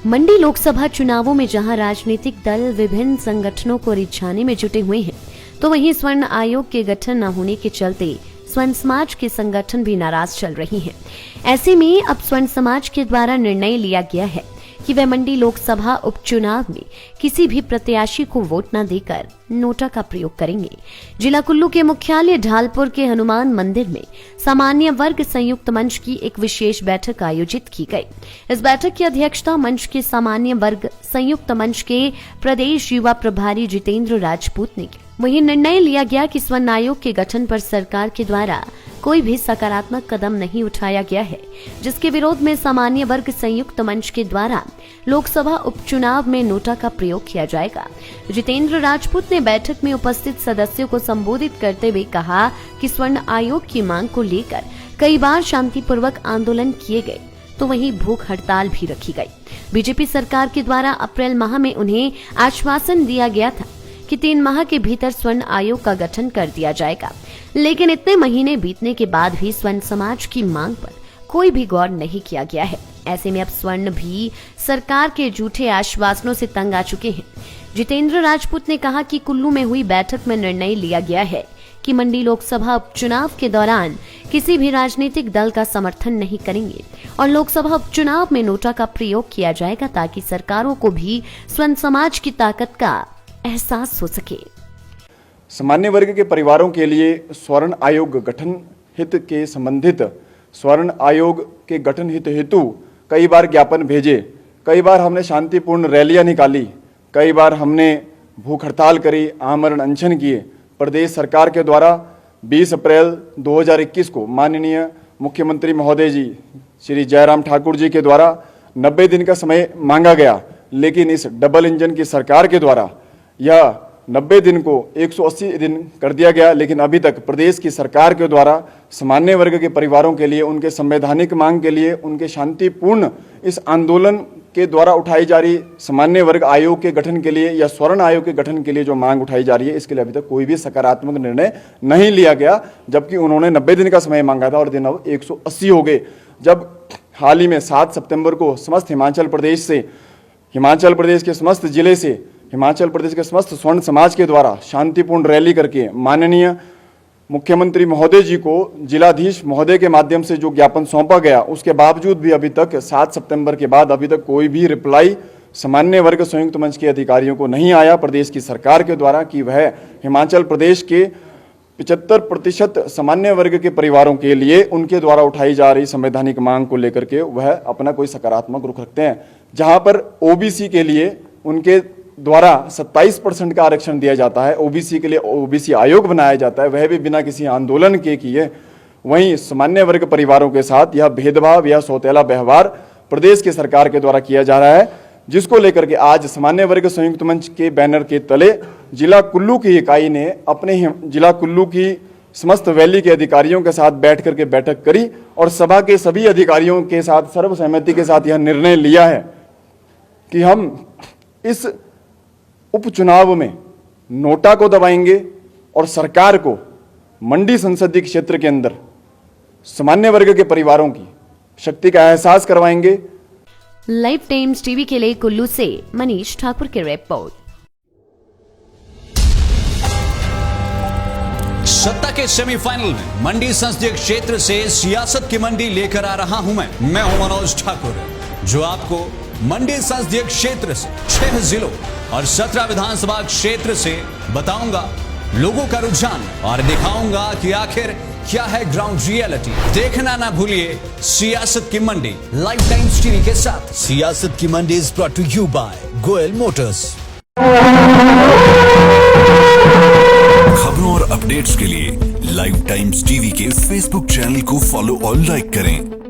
मंडी लोकसभा चुनावों में जहां राजनीतिक दल विभिन्न संगठनों को रिझाने में जुटे हुए हैं, तो वहीं स्वर्ण आयोग के गठन न होने के चलते स्वर्ण समाज के संगठन भी नाराज चल रही हैं। ऐसे में अब स्वर्ण समाज के द्वारा निर्णय लिया गया है कि वे मंडी लोकसभा उपचुनाव में किसी भी प्रत्याशी को वोट न देकर नोटा का प्रयोग करेंगे। जिला कुल्लू के मुख्यालय ढालपुर के हनुमान मंदिर में सामान्य वर्ग संयुक्त मंच की एक विशेष बैठक आयोजित की गई। इस बैठक की अध्यक्षता मंच के सामान्य वर्ग संयुक्त मंच के प्रदेश युवा प्रभारी जितेंद्र राजपूत ने की। वहीं निर्णय लिया गया कि स्वर्ण आयोग के गठन पर सरकार के द्वारा कोई भी सकारात्मक कदम नहीं उठाया गया है, जिसके विरोध में सामान्य वर्ग संयुक्त मंच के द्वारा लोकसभा उपचुनाव में नोटा का प्रयोग किया जाएगा। जितेंद्र राजपूत ने बैठक में उपस्थित सदस्यों को संबोधित करते हुए कहा कि स्वर्ण आयोग की मांग को लेकर कई बार शांतिपूर्वक आंदोलन किए गए, तो वहीं भूख हड़ताल भी रखी गई। बीजेपी सरकार के द्वारा अप्रैल माह में उन्हें आश्वासन दिया गया था कि 3 माह के भीतर स्वर्ण आयोग का गठन कर दिया जाएगा, लेकिन इतने महीने बीतने के बाद भी स्वर्ण समाज की मांग पर कोई भी गौर नहीं किया गया है। ऐसे में अब स्वर्ण भी सरकार के झूठे आश्वासनों से तंग आ चुके हैं। जितेंद्र राजपूत ने कहा कि कुल्लू में हुई बैठक में निर्णय लिया गया है कि मंडी लोकसभा उपचुनाव के दौरान किसी भी राजनीतिक दल का समर्थन नहीं करेंगे और लोकसभा उपचुनाव में नोटा का प्रयोग किया जाएगा, ताकि सरकारों को भी स्वर्ण समाज की ताकत का एहसास हो सके। सामान्य वर्ग के परिवारों के लिए स्वर्ण आयोग गठन हित के संबंधित स्वर्ण आयोग के गठन हित हेतु कई बार ज्ञापन भेजे, कई बार हमने शांतिपूर्ण रैलियां निकाली, कई बार हमने भूख हड़ताल करी, आमरण अनशन किए। प्रदेश सरकार के द्वारा 20 अप्रैल 2021 को माननीय मुख्यमंत्री महोदय जी श्री जयराम ठाकुर जी के द्वारा 90 दिन का समय मांगा गया, लेकिन इस डबल इंजन की सरकार के द्वारा यह 90 दिन को 180 दिन कर दिया गया। लेकिन अभी तक प्रदेश की सरकार के द्वारा सामान्य वर्ग के परिवारों के लिए, उनके संवैधानिक मांग के लिए, उनके शांतिपूर्ण इस आंदोलन के द्वारा उठाई जा रही सामान्य वर्ग आयोग के गठन के लिए या स्वर्ण आयोग के गठन के लिए जो मांग उठाई जा रही है, इसके लिए अभी तक कोई भी सकारात्मक निर्णय नहीं लिया गया, जबकि उन्होंने 90 दिन का समय मांगा था और दिन अब 180 हो गए। जब हाल ही में 7 सितंबर को समस्त हिमाचल प्रदेश के समस्त जिले से, हिमाचल प्रदेश के समस्त स्वर्ण समाज के द्वारा शांतिपूर्ण रैली करके माननीय मुख्यमंत्री महोदय जी को जिलाधीश महोदय के माध्यम से जो ज्ञापन सौंपा गया, उसके बावजूद भी अभी तक 7 सितंबर के बाद अभी तक कोई भी रिप्लाई सामान्य वर्ग संयुक्त मंच के अधिकारियों को नहीं आया प्रदेश की सरकार के द्वारा कि वह हिमाचल प्रदेश के 75% सामान्य वर्ग के परिवारों के लिए उनके द्वारा उठाई जा रही संवैधानिक मांग को लेकर के वह अपना कोई सकारात्मक रुख रखते हैं। जहां पर ओबीसी के लिए उनके द्वारा 27% का आरक्षण दिया जाता है, ओबीसी के लिए ओबीसी आयोग बनाया जाता है, वह भी बिना किसी आंदोलन के किए। वहीं सामान्य वर्ग परिवारों के साथ यह भेदभाव या सौतेला व्यवहार प्रदेश की सरकार के द्वारा किया जा रहा है, जिसको लेकर के आज सामान्य वर्ग संयुक्त मंच के बैनर के तले जिला कुल्लू की इकाई ने अपने जिला कुल्लू की समस्त वैली के अधिकारियों के साथ बैठ करके बैठक करी और सभा के सभी अधिकारियों के साथ सर्वसहमति के साथ यह निर्णय लिया है कि हम इस उपचुनाव में नोटा को दबाएंगे और सरकार को मंडी संसदीय क्षेत्र के अंदर सामान्य वर्ग के परिवारों की शक्ति का एहसास करवाएंगे। लाइव टाइम्स टीवी के लिए कुल्लू से मनीष ठाकुर की रिपोर्ट। सत्ता के सेमीफाइनल में मंडी संसदीय क्षेत्र से सियासत की मंडी लेकर आ रहा हूं मैं हूं मनोज ठाकुर, जो आपको मंडी संसदीय क्षेत्र से 6 जिलों और 17 विधानसभा क्षेत्र से बताऊंगा लोगों का रुझान और दिखाऊंगा कि आखिर क्या है ग्राउंड रियलिटी। देखना ना भूलिए सियासत की मंडी लाइव टाइम्स टीवी के साथ। सियासत की मंडी is brought to you by Goyal motors. खबरों और अपडेट्स के लिए लाइव टाइम्स टीवी के फेसबुक चैनल को फॉलो और लाइक करें।